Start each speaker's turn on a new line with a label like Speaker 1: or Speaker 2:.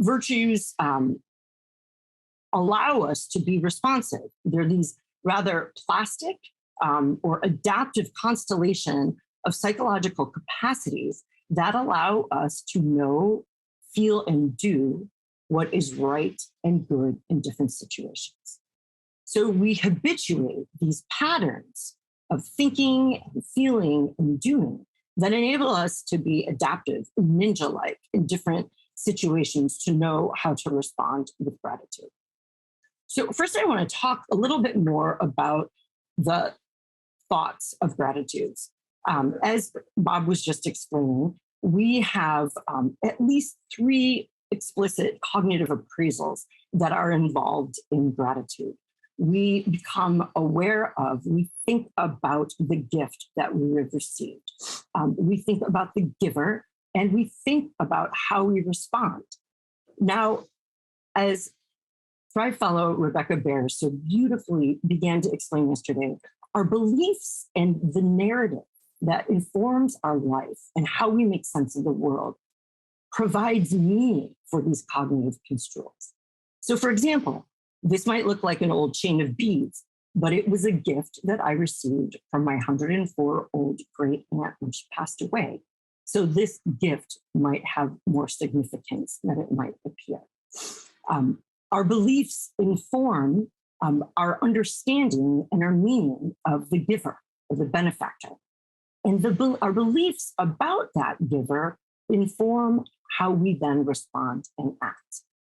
Speaker 1: virtues allow us to be responsive. They're these rather plastic or adaptive constellation of psychological capacities that allow us to know, feel, and do what is right and good in different situations. So we habituate these patterns of thinking and feeling and doing that enable us to be adaptive and ninja-like in different situations to know how to respond with gratitude. So first, I want to talk a little bit more about the thoughts of gratitudes. As Bob was just explaining, we have at least 3 explicit cognitive appraisals that are involved in gratitude. We become aware of, we think about the gift that we have received. We think about the giver, and we think about how we respond. Now, as Thrive Fellow Rebecca Bear so beautifully began to explain yesterday, our beliefs and the narrative that informs our life and how we make sense of the world provides meaning for these cognitive construals. So, for example, this might look like an old chain of beads, but it was a gift that I received from my 104-year-old great aunt when she passed away. So this gift might have more significance than it might appear. Our beliefs inform our understanding and our meaning of the giver or the benefactor. And our beliefs about that giver inform how we then respond and act.